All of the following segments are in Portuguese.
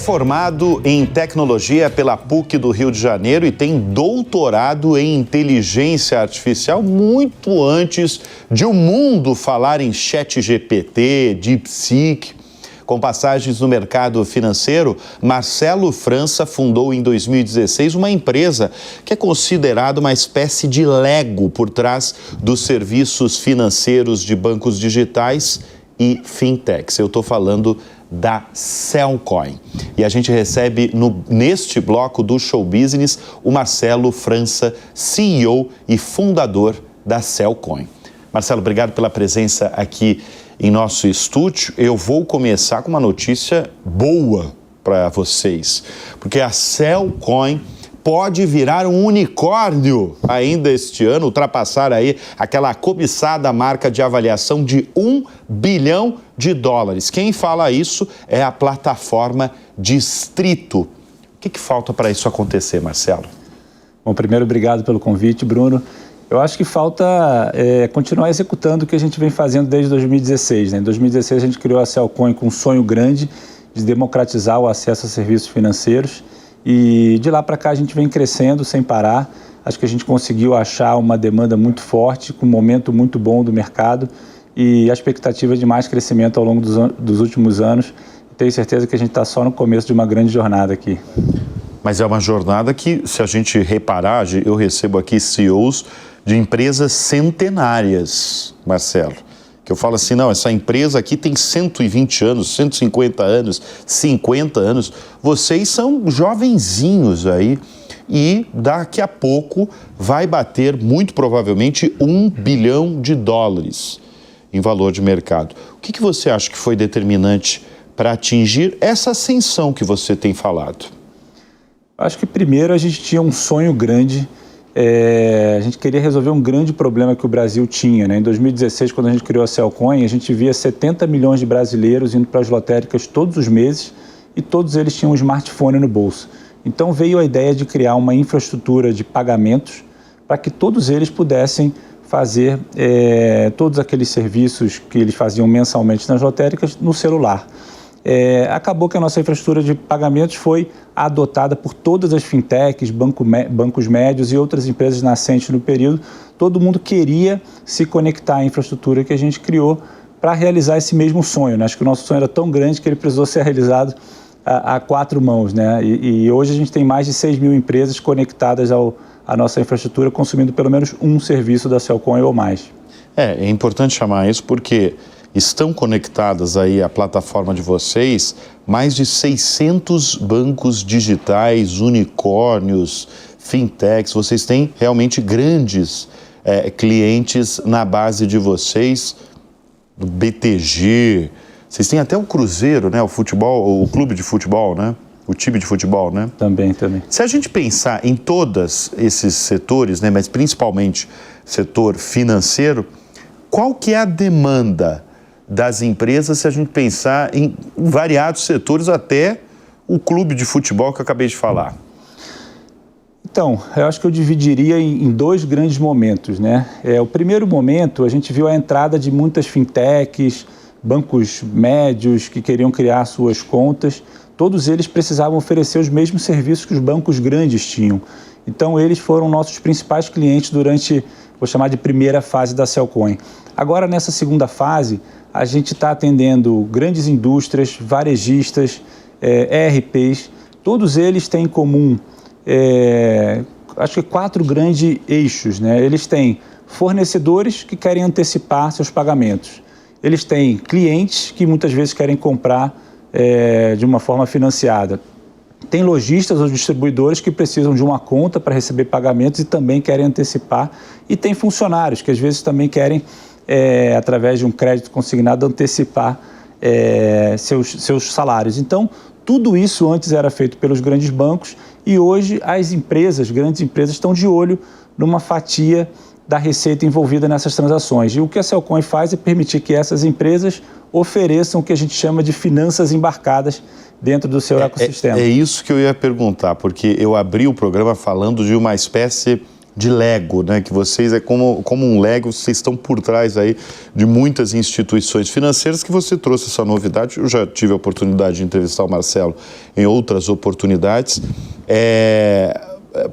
formado em tecnologia pela PUC do Rio de Janeiro e tem doutorado em inteligência artificial muito antes de o mundo falar em ChatGPT, DeepSeek. Com passagens no mercado financeiro, Marcelo França fundou em 2016 uma empresa que é considerada uma espécie de Lego por trás dos serviços financeiros de bancos digitais e fintechs. Eu estou falando da Cellcoin. E a gente recebe neste bloco do Show Business o Marcelo França, CEO e fundador da Cellcoin. Marcelo, obrigado pela presença aqui em nosso estúdio. Eu vou começar com uma notícia boa para vocês, porque a Cellcoin pode virar um unicórnio ainda este ano, ultrapassar aí aquela cobiçada marca de avaliação de $1 bilhão. Quem fala isso é a plataforma Distrito. O que falta para isso acontecer, Marcelo? Bom, primeiro, obrigado pelo convite, Bruno. Eu acho que falta continuar executando o que a gente vem fazendo desde 2016. Né? Em 2016, a gente criou a Cellcoin com um sonho grande de democratizar o acesso a serviços financeiros. E de lá para cá a gente vem crescendo sem parar. Acho que a gente conseguiu achar uma demanda muito forte, com um momento muito bom do mercado e a expectativa de mais crescimento ao longo dos últimos anos. Tenho certeza que a gente está só no começo de uma grande jornada aqui. Mas é uma jornada que, se a gente reparar, eu recebo aqui CEOs de empresas centenárias, Marcelo. Que eu falo assim, não, essa empresa aqui tem 120 anos, 150 anos, 50 anos. Vocês são jovenzinhos aí e daqui a pouco vai bater, muito provavelmente, $1 bilhão em valor de mercado. O que você acha que foi determinante para atingir essa ascensão que você tem falado? Acho que primeiro a gente tinha um sonho grande. A gente queria resolver um grande problema que o Brasil tinha. Né? Em 2016, quando a gente criou a Cellcoin, a gente via 70 milhões de brasileiros indo para as lotéricas todos os meses e todos eles tinham um smartphone no bolso. Então veio a ideia de criar uma infraestrutura de pagamentos para que todos eles pudessem fazer todos aqueles serviços que eles faziam mensalmente nas lotéricas no celular. Acabou que a nossa infraestrutura de pagamentos foi adotada por todas as fintechs, bancos médios e outras empresas nascentes no período. Todo mundo queria se conectar à infraestrutura que a gente criou para realizar esse mesmo sonho. Né? Acho que o nosso sonho era tão grande que ele precisou ser realizado a quatro mãos. Né? E hoje a gente tem mais de 6 mil empresas conectadas à nossa infraestrutura, consumindo pelo menos um serviço da Cellcoin ou mais. É importante chamar isso porque estão conectadas aí à plataforma de vocês mais de 600 bancos digitais, unicórnios, fintechs. Vocês têm realmente grandes clientes na base de vocês, do BTG. Vocês têm até o Cruzeiro, né? O futebol, o clube de futebol, né? O time de futebol, né? Também. Se a gente pensar em todos esses setores, né? Mas principalmente setor financeiro, qual que é a demanda das empresas se a gente pensar em variados setores, até o clube de futebol que eu acabei de falar? Então, eu acho que eu dividiria em dois grandes momentos, né? O primeiro momento, a gente viu a entrada de muitas fintechs, bancos médios que queriam criar suas contas. Todos eles precisavam oferecer os mesmos serviços que os bancos grandes tinham. Então, eles foram nossos principais clientes durante, vou chamar de primeira fase da Cellcoin. Agora, nessa segunda fase, a gente está atendendo grandes indústrias, varejistas, ERPs. Todos eles têm em comum, acho que 4 grandes eixos. Né? Eles têm fornecedores que querem antecipar seus pagamentos. Eles têm clientes que muitas vezes querem comprar de uma forma financiada. Tem lojistas ou distribuidores que precisam de uma conta para receber pagamentos e também querem antecipar. E tem funcionários que às vezes também querem, através de um crédito consignado, antecipar seus salários. Então, tudo isso antes era feito pelos grandes bancos e hoje as grandes empresas estão de olho numa fatia da receita envolvida nessas transações. E o que a Cellcoin faz é permitir que essas empresas ofereçam o que a gente chama de finanças embarcadas dentro do seu ecossistema. É isso que eu ia perguntar, porque eu abri o programa falando de uma espécie de Lego, né? Que vocês é como um Lego, vocês estão por trás aí de muitas instituições financeiras que você trouxe essa novidade. Eu já tive a oportunidade de entrevistar o Marcelo em outras oportunidades.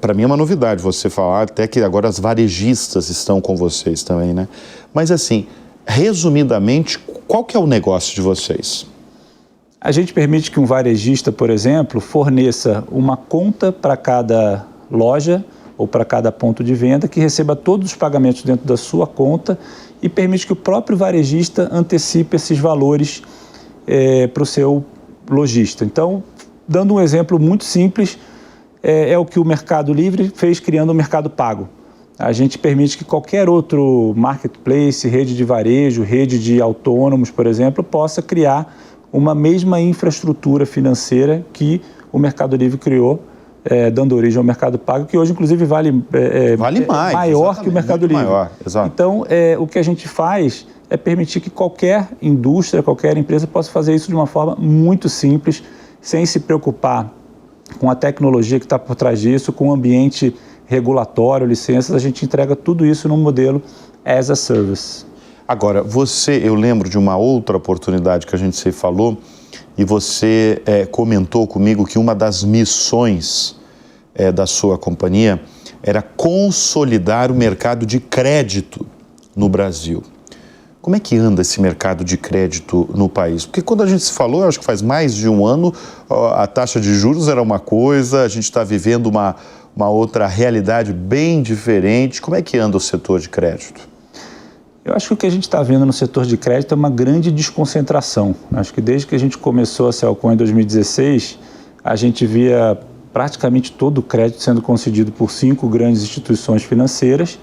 Para mim é uma novidade você falar até que agora as varejistas estão com vocês também, né? Mas assim, resumidamente, qual que é o negócio de vocês? A gente permite que um varejista, por exemplo, forneça uma conta para cada loja ou para cada ponto de venda que receba todos os pagamentos dentro da sua conta e permite que o próprio varejista antecipe esses valores para o seu lojista. Então, dando um exemplo muito simples, é o que o Mercado Livre fez criando o Mercado Pago. A gente permite que qualquer outro marketplace, rede de varejo, rede de autônomos, por exemplo, possa criar uma mesma infraestrutura financeira que o Mercado Livre criou, dando origem ao Mercado Pago, que hoje, inclusive, vale mais, maior que o Mercado Livre. Maior, exato. Então, o que a gente faz é permitir que qualquer indústria, qualquer empresa possa fazer isso de uma forma muito simples, sem se preocupar com a tecnologia que está por trás disso, com o ambiente regulatório, licenças. A gente entrega tudo isso num modelo as a service. Agora, eu lembro de uma outra oportunidade que a gente se falou e você comentou comigo que uma das missões da sua companhia era consolidar o mercado de crédito no Brasil. Como é que anda esse mercado de crédito no país? Porque quando a gente se falou, acho que faz mais de um ano, a taxa de juros era uma coisa, a gente está vivendo uma outra realidade bem diferente. Como é que anda o setor de crédito? Eu acho que o que a gente está vendo no setor de crédito é uma grande desconcentração. Acho que desde que a gente começou a Celcom em 2016, a gente via praticamente todo o crédito sendo concedido por 5 grandes instituições financeiras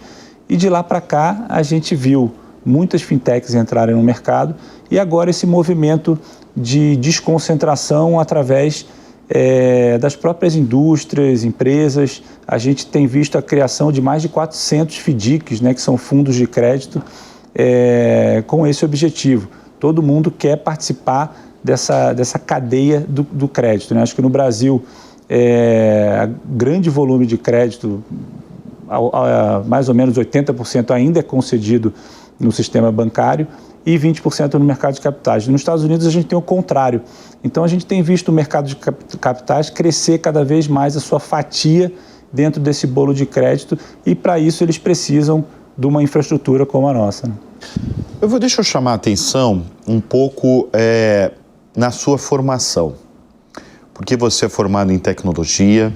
e de lá para cá a gente viu muitas fintechs entrarem no mercado e agora esse movimento de desconcentração através das próprias indústrias, empresas. A gente tem visto a criação de mais de 400 FDICs, né, que são fundos de crédito, com esse objetivo. Todo mundo quer participar dessa cadeia do crédito, né? Acho que no Brasil, grande volume de crédito, mais ou menos 80% ainda é concedido no sistema bancário e 20% no mercado de capitais. Nos Estados Unidos a gente tem o contrário. Então a gente tem visto o mercado de capitais crescer cada vez mais a sua fatia dentro desse bolo de crédito e para isso eles precisam de uma infraestrutura como a nossa, né? Deixa eu chamar a atenção um pouco na sua formação, porque você é formado em tecnologia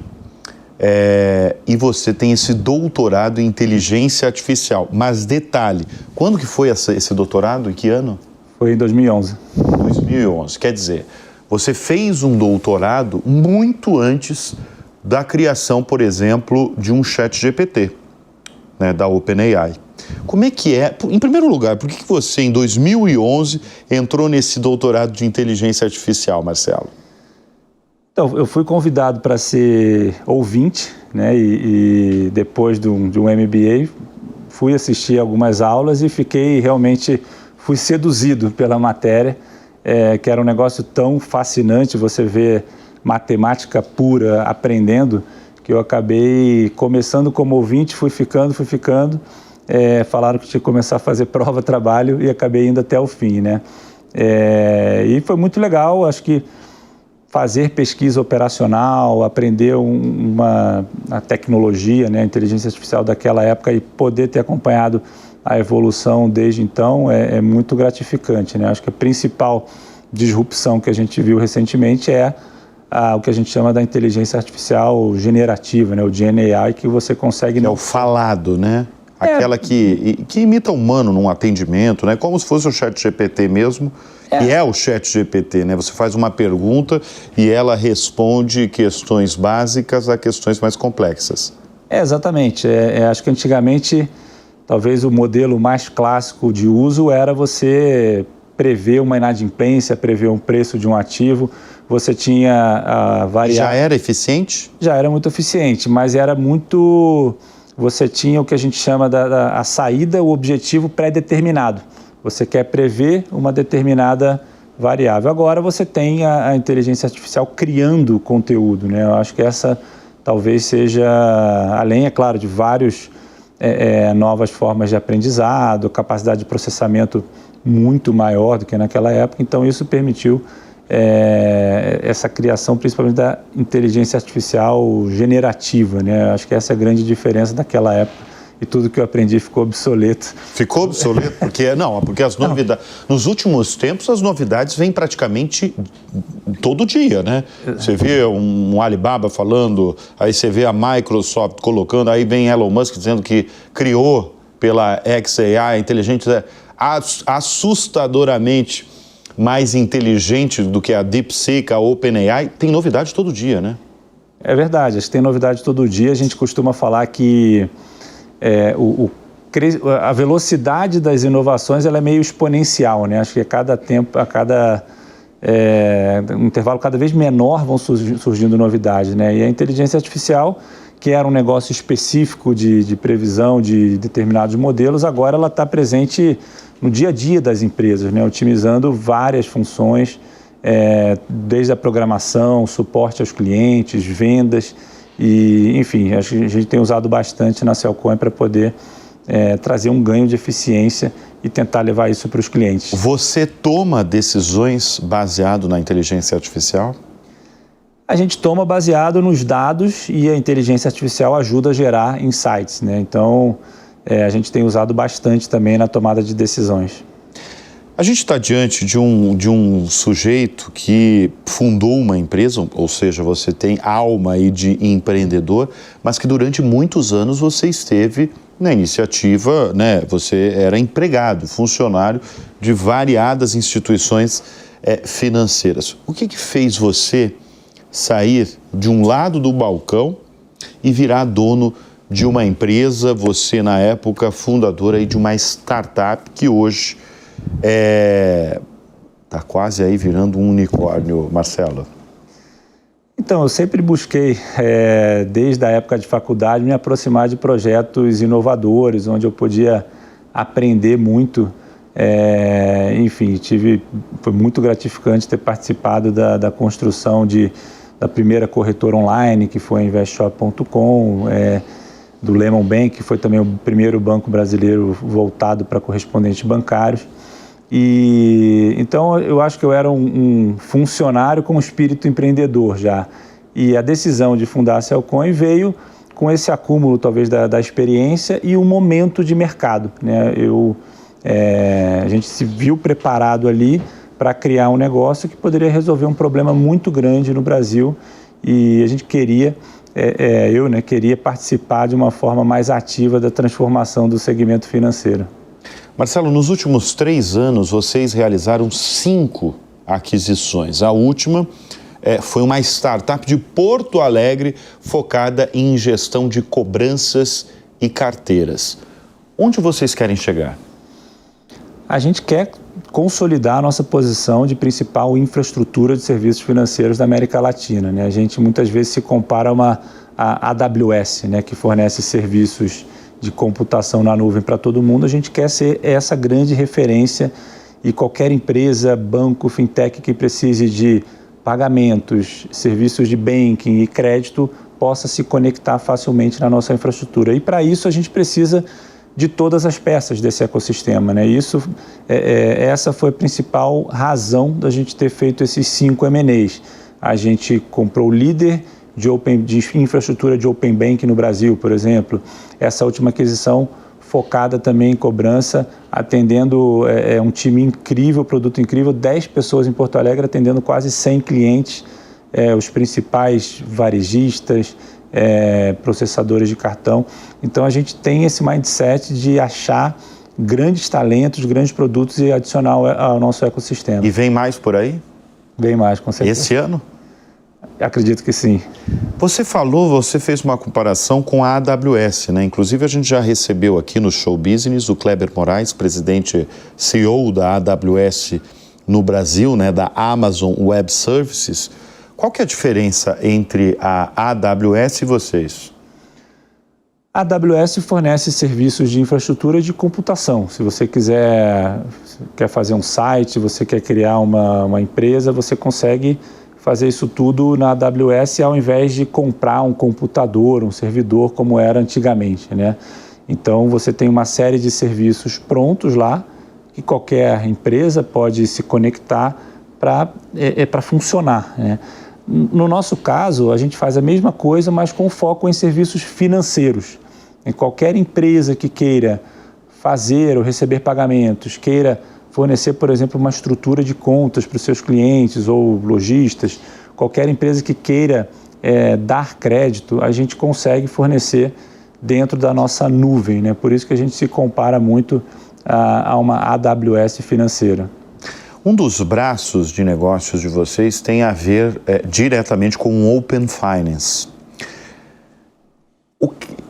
e você tem esse doutorado em inteligência artificial. Mas detalhe, quando que foi esse doutorado? Em que ano? Foi em 2011. 2011, quer dizer, você fez um doutorado muito antes da criação, por exemplo, de um ChatGPT, né, da OpenAI. Como é que é? Em primeiro lugar, por que você, em 2011, entrou nesse doutorado de inteligência artificial, Marcelo? Então, eu fui convidado para ser ouvinte, né, e depois de um MBA, fui assistir algumas aulas e fui seduzido pela matéria, que era um negócio tão fascinante, você vê matemática pura aprendendo, que eu acabei começando como ouvinte, fui ficando, falaram que tinha que começar a fazer prova, trabalho e acabei indo até o fim, né? E foi muito legal, acho que fazer pesquisa operacional, aprender a tecnologia, né, a inteligência artificial daquela época e poder ter acompanhado a evolução desde então é muito gratificante, né? Acho que a principal disrupção que a gente viu recentemente é o que a gente chama da inteligência artificial generativa, né, o GenAI, que você consegue... É o falado, né? Aquela que imita o humano num atendimento, né? Como se fosse o ChatGPT mesmo, que é o ChatGPT, né? Você faz uma pergunta e ela responde questões básicas a questões mais complexas. Exatamente. Acho que antigamente, talvez o modelo mais clássico de uso era você prever uma inadimplência, prever um preço de um ativo. Você tinha a variável... Já era eficiente? Já era muito eficiente, mas era muito... Você tinha o que a gente chama a saída, o objetivo pré-determinado. Você quer prever uma determinada variável. Agora você tem a inteligência artificial criando conteúdo, né? Eu acho que essa talvez seja, além, é claro, de vários novas formas de aprendizado, capacidade de processamento muito maior do que naquela época. Então, isso permitiu essa criação, principalmente da inteligência artificial generativa, né? Acho que essa é a grande diferença daquela época. E tudo que eu aprendi ficou obsoleto. Ficou obsoleto? Porque as novidades... Nos últimos tempos, as novidades vêm praticamente todo dia, né? Você vê um Alibaba falando, aí você vê a Microsoft colocando, aí vem Elon Musk dizendo que criou pela XAI, inteligência assustadoramente mais inteligente do que a DeepSeek, a OpenAI. Tem novidade todo dia, né? É verdade, acho que tem novidade todo dia. A gente costuma falar que a velocidade das inovações ela é meio exponencial, né? Acho que a cada um intervalo cada vez menor vão surgindo novidades, né? E a inteligência artificial, que era um negócio específico de previsão de determinados modelos, agora ela está presente no dia a dia das empresas, né? Otimizando várias funções, desde a programação, suporte aos clientes, vendas. E, enfim, acho que a gente tem usado bastante na Cellcoin para poder trazer um ganho de eficiência e tentar levar isso para os clientes. Você toma decisões baseado na inteligência artificial? A gente toma baseado nos dados e a inteligência artificial ajuda a gerar insights, né? Então, a gente tem usado bastante também na tomada de decisões. A gente está diante de um sujeito que fundou uma empresa, ou seja, você tem alma aí de empreendedor, mas que durante muitos anos você esteve na iniciativa, né? Você era empregado, funcionário de variadas instituições financeiras. O que fez você sair de um lado do balcão e virar dono de uma empresa, você na época fundadora aí de uma startup que hoje está quase aí virando um unicórnio, Marcelo? Então, eu sempre busquei, desde a época de faculdade, me aproximar de projetos inovadores, onde eu podia aprender muito. Enfim, foi muito gratificante ter participado da construção da primeira corretora online, que foi a Investshop.com, do Lehman Bank, que foi também o primeiro banco brasileiro voltado para correspondentes bancários. E então eu acho que eu era um funcionário com espírito empreendedor já. E a decisão de fundar a Cellcoin veio com esse acúmulo talvez da experiência e um momento de mercado, né? A gente se viu preparado ali para criar um negócio que poderia resolver um problema muito grande no Brasil e a gente queria participar de uma forma mais ativa da transformação do segmento financeiro. Marcelo, nos últimos 3 anos, vocês realizaram 5 aquisições. A última foi uma startup de Porto Alegre focada em gestão de cobranças e carteiras. Onde vocês querem chegar? A gente quer consolidar a nossa posição de principal infraestrutura de serviços financeiros da América Latina, né? A gente muitas vezes se compara a AWS, né, que fornece serviços de computação na nuvem para todo mundo. A gente quer ser essa grande referência e qualquer empresa, banco, fintech que precise de pagamentos, serviços de banking e crédito possa se conectar facilmente na nossa infraestrutura. E para isso a gente precisa de todas as peças desse ecossistema, né? Essa foi a principal razão da gente ter feito esses 5 M&As. A gente comprou o líder de infraestrutura de Open Bank no Brasil, por exemplo. Essa última aquisição focada também em cobrança, atendendo um time incrível, produto incrível, 10 pessoas em Porto Alegre atendendo quase 100 clientes, os principais varejistas, processadores de cartão. Então a gente tem esse mindset de achar grandes talentos, grandes produtos e adicionar ao nosso ecossistema. E vem mais por aí? Vem mais, com certeza. Esse ano? Acredito que sim. Você fez uma comparação com a AWS, né? Inclusive a gente já recebeu aqui no Show Business o Kleber Moraes, presidente CEO da AWS no Brasil, né? Da Amazon Web Services. Qual que é a diferença entre a AWS e vocês? A AWS fornece serviços de infraestrutura de computação. Se você quer fazer um site, você quer criar uma empresa, você consegue fazer isso tudo na AWS ao invés de comprar um computador, um servidor como era antigamente, né? Então, você tem uma série de serviços prontos lá, que qualquer empresa pode se conectar para funcionar, né? No nosso caso, a gente faz a mesma coisa, mas com foco em serviços financeiros. Em qualquer empresa que queira fazer ou receber pagamentos, queira fornecer, por exemplo, uma estrutura de contas para os seus clientes ou lojistas, qualquer empresa que queira dar crédito, a gente consegue fornecer dentro da nossa nuvem, né? Por isso que a gente se compara muito a uma AWS financeira. Um dos braços de negócios de vocês tem a ver diretamente com o Open Finance.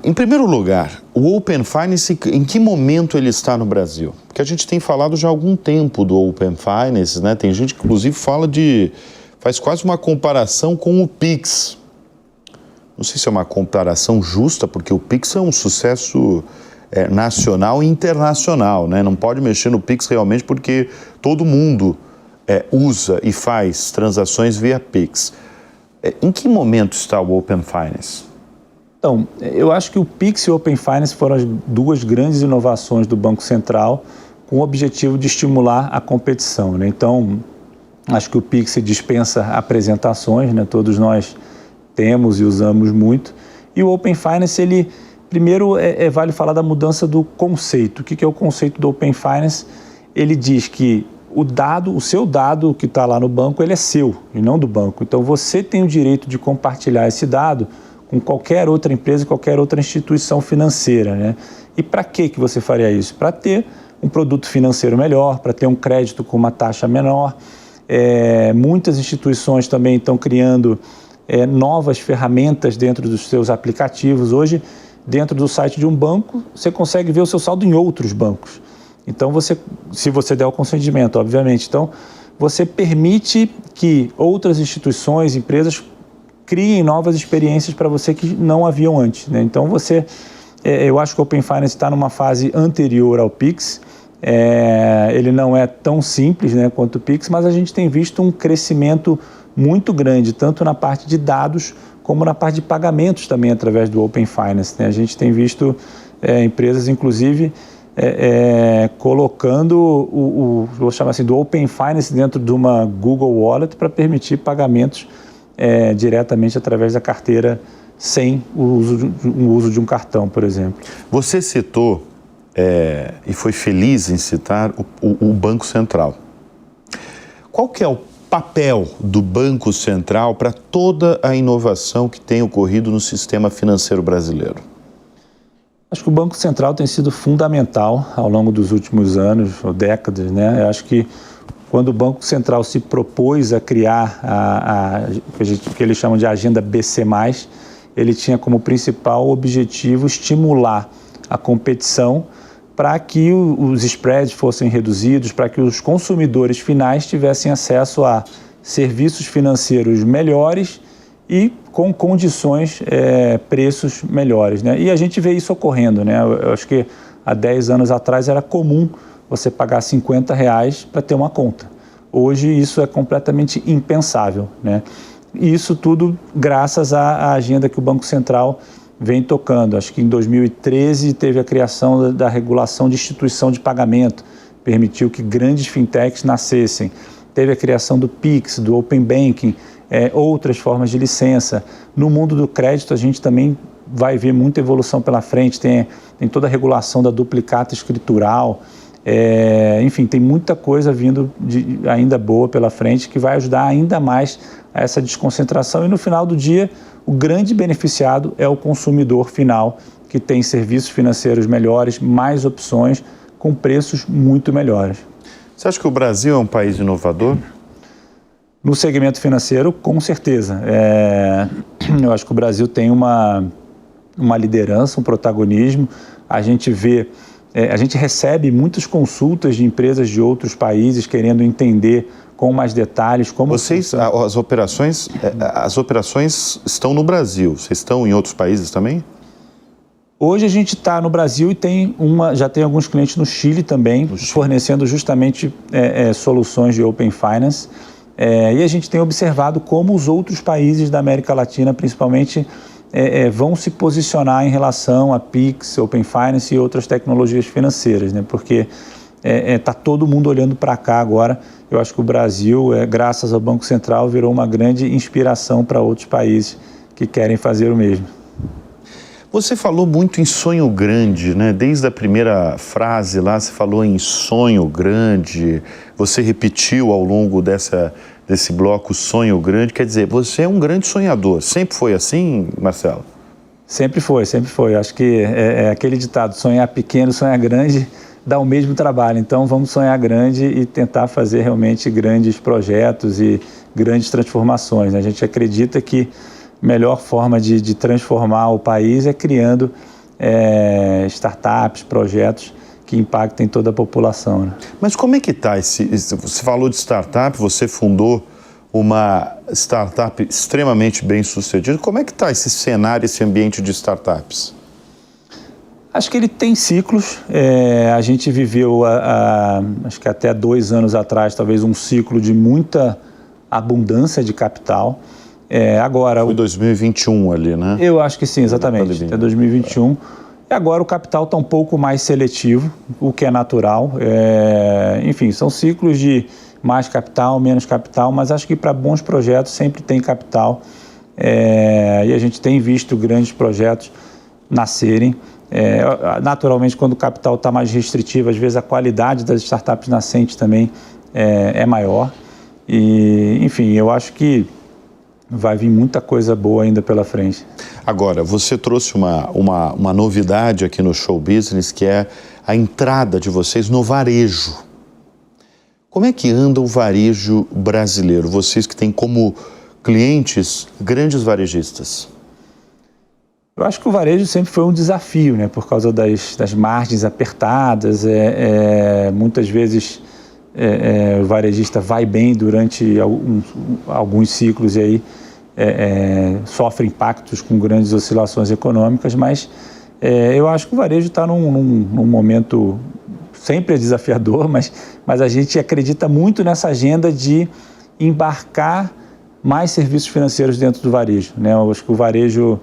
Em primeiro lugar, o Open Finance, em que momento ele está no Brasil? Porque a gente tem falado já há algum tempo do Open Finance, né? Tem gente que inclusive faz quase uma comparação com o Pix. Não sei se é uma comparação justa, porque o Pix é um sucesso nacional e internacional, né? Não pode mexer no Pix realmente porque todo mundo usa e faz transações via Pix. Em que momento está o Open Finance? Então, eu acho que o Pix e o Open Finance foram as duas grandes inovações do Banco Central com o objetivo de estimular a competição, né? Então, acho que o Pix dispensa apresentações, né? Todos nós temos e usamos muito. E o Open Finance, ele... Primeiro, vale falar da mudança do conceito. O que é o conceito do Open Finance? Ele diz que o seu dado que está lá no banco, ele é seu e não do banco. Então, você tem o direito de compartilhar esse dado com qualquer outra empresa, qualquer outra instituição financeira, né? E para que você faria isso? Para ter um produto financeiro melhor, para ter um crédito com uma taxa menor. Muitas instituições também estão criando novas ferramentas dentro dos seus aplicativos. Hoje, dentro do site de um banco, você consegue ver o seu saldo em outros bancos. Então, se você der o consentimento, obviamente. Então, você permite que outras instituições, empresas, criem novas experiências para você que não haviam antes, né? Então, eu acho que o Open Finance está numa fase anterior ao Pix. Ele não é tão simples, né, quanto o Pix, mas a gente tem visto um crescimento muito grande, tanto na parte de dados, como na parte de pagamentos também através do Open Finance, né? A gente tem visto empresas, inclusive, colocando vou chamar assim, do Open Finance dentro de uma Google Wallet para permitir pagamentos diretamente através da carteira sem o uso de um cartão, por exemplo. Você citou e foi feliz em citar o Banco Central. Qual que é o papel do Banco Central para toda a inovação que tem ocorrido no sistema financeiro brasileiro? Acho que o Banco Central tem sido fundamental ao longo dos últimos anos ou décadas, né? Eu acho que quando o Banco Central se propôs a criar o que eles chamam de agenda BC+, ele tinha como principal objetivo estimular a competição para que os spreads fossem reduzidos, para que os consumidores finais tivessem acesso a serviços financeiros melhores e com condições, preços melhores, né? E a gente vê isso ocorrendo, né? Eu acho que há 10 anos atrás era comum você pagar R$50 para ter uma conta. Hoje isso é completamente impensável, né? E isso tudo graças à agenda que o Banco Central vem tocando. Acho que em 2013 teve a criação da regulação de instituição de pagamento, permitiu que grandes fintechs nascessem. Teve a criação do Pix, do Open Banking, outras formas de licença. No mundo do crédito, a gente também vai ver muita evolução pela frente. Tem toda a regulação da duplicata escritural. Enfim, tem muita coisa vindo ainda boa pela frente que vai ajudar ainda mais a essa desconcentração. E no final do dia, o grande beneficiado é o consumidor final, que tem serviços financeiros melhores, mais opções, com preços muito melhores. Você acha que o Brasil é um país inovador? No segmento financeiro, com certeza. Eu acho que o Brasil tem uma liderança, um protagonismo. A gente recebe muitas consultas de empresas de outros países querendo entender com mais detalhes como... As operações estão no Brasil. Vocês estão em outros países também? Hoje a gente está no Brasil e já tem alguns clientes no Chile também, fornecendo justamente soluções de Open Finance. E a gente tem observado como os outros países da América Latina, principalmente, vão se posicionar em relação a Pix, Open Finance e outras tecnologias financeiras, né? Porque está todo mundo olhando para cá agora. Eu acho que o Brasil, graças ao Banco Central, virou uma grande inspiração para outros países que querem fazer o mesmo. Você falou muito em sonho grande, né? Desde a primeira frase lá, você falou em sonho grande, você repetiu ao longo desse bloco sonho grande, quer dizer, você é um grande sonhador. Sempre foi assim, Marcelo? Sempre foi, sempre foi. Acho que é aquele ditado, sonhar pequeno, sonhar grande, dá o mesmo trabalho. Então vamos sonhar grande e tentar fazer realmente grandes projetos e grandes transformações, né? A gente acredita que a melhor forma de transformar o país é criando startups, projetos que impactem toda a população, né? Mas como é que está você falou de startup, você fundou uma startup extremamente bem sucedida. Como é que está esse cenário, esse ambiente de startups? Acho que ele tem ciclos. A gente viveu, acho que até 2 anos atrás, talvez um ciclo de muita abundância de capital. Agora, foi 2021 ali, né? Eu acho que sim, exatamente, até 2021. E agora o capital está um pouco mais seletivo, o que é natural. Enfim, são ciclos de mais capital, menos capital, mas acho que para bons projetos sempre tem capital. E a gente tem visto grandes projetos nascerem. Naturalmente, quando o capital está mais restritivo, às vezes a qualidade das startups nascentes também é maior. E, enfim, eu acho que vai vir muita coisa boa ainda pela frente. Agora, você trouxe uma novidade aqui no Show Business, que é a entrada de vocês no varejo. Como é que anda o varejo brasileiro? Vocês que têm como clientes grandes varejistas. Eu acho que o varejo sempre foi um desafio, né? Por causa das margens apertadas. Muitas vezes o varejista vai bem durante alguns ciclos e aí sofre impactos com grandes oscilações econômicas, mas eu acho que o varejo está num momento sempre desafiador, mas a gente acredita muito nessa agenda de embarcar mais serviços financeiros dentro do varejo, né? Eu acho que o varejo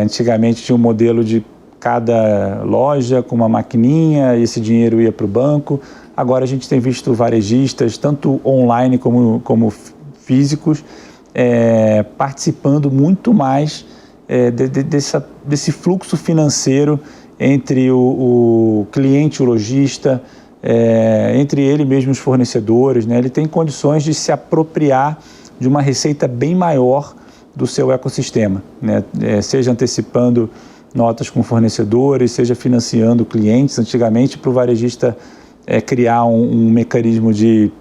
antigamente tinha um modelo de cada loja com uma maquininha e esse dinheiro ia para o banco. Agora a gente tem visto varejistas, tanto online como físicos, participando muito mais desse fluxo financeiro entre o cliente e o lojista, entre ele mesmo os fornecedores, né? Ele tem condições de se apropriar de uma receita bem maior do seu ecossistema, né? Seja antecipando notas com fornecedores, seja financiando clientes. Antigamente, para o varejista criar um mecanismo de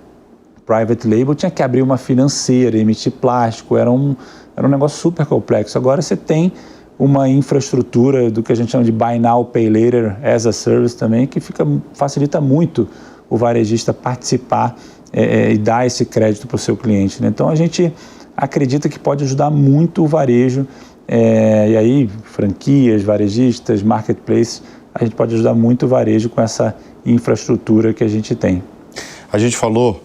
private label, tinha que abrir uma financeira, emitir plástico, era um negócio super complexo. Agora você tem uma infraestrutura do que a gente chama de Buy Now, Pay Later as a Service também, que facilita muito o varejista participar e dar esse crédito para o seu cliente, né? Então a gente acredita que pode ajudar muito o varejo, e aí franquias, varejistas, marketplace, a gente pode ajudar muito o varejo com essa infraestrutura que a gente tem. A gente falou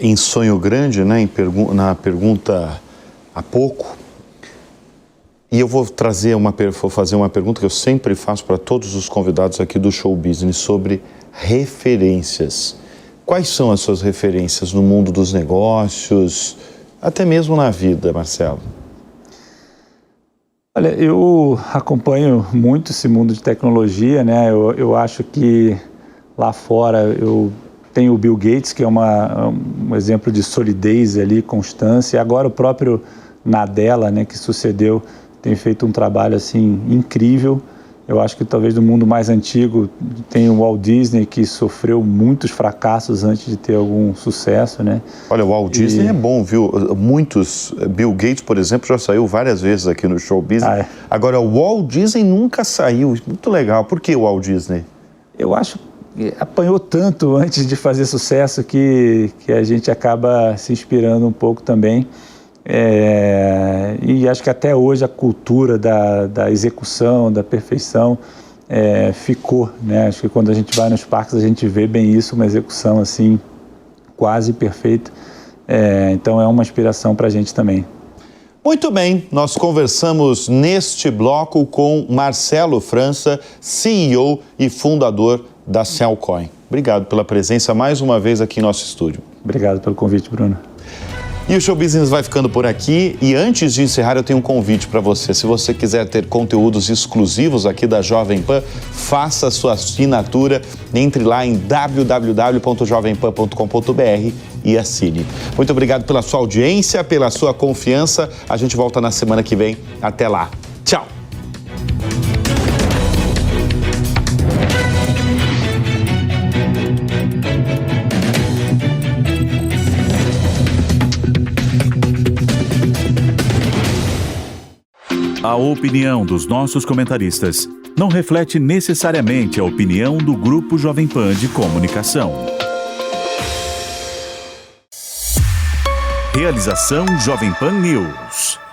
em sonho grande, né, na pergunta há pouco, e eu vou fazer uma pergunta que eu sempre faço para todos os convidados aqui do Show Business sobre referências. Quais são as suas referências no mundo dos negócios, até mesmo na vida, Marcelo? Olha, eu acompanho muito esse mundo de tecnologia, né? Eu acho que lá fora eu tenho o Bill Gates, que é um exemplo de solidez ali, constância. Agora o próprio Nadella, né, que sucedeu, tem feito um trabalho assim incrível. Eu acho que talvez no mundo mais antigo tem o Walt Disney, que sofreu muitos fracassos antes de ter algum sucesso, né? Olha, o Walt Disney é bom, viu? Bill Gates, por exemplo, já saiu várias vezes aqui no Show Business. Agora, o Walt Disney nunca saiu. Muito legal. Por que o Walt Disney? Eu acho que apanhou tanto antes de fazer sucesso que a gente acaba se inspirando um pouco também. E acho que até hoje a cultura da execução, da perfeição ficou, né? Acho que quando a gente vai nos parques a gente vê bem isso, uma execução assim quase perfeita. Então é uma inspiração para a gente também. Muito bem, nós conversamos neste bloco com Marcelo França, CEO e fundador da Cellcoin. Obrigado pela presença mais uma vez aqui em nosso estúdio. Obrigado pelo convite, Bruno. E o Show Business vai ficando por aqui e antes de encerrar eu tenho um convite para você. Se você quiser ter conteúdos exclusivos aqui da Jovem Pan, faça a sua assinatura, entre lá em www.jovempan.com.br e assine. Muito obrigado pela sua audiência, pela sua confiança. A gente volta na semana que vem. Até lá. Tchau. A opinião dos nossos comentaristas não reflete necessariamente a opinião do Grupo Jovem Pan de Comunicação. Realização Jovem Pan News.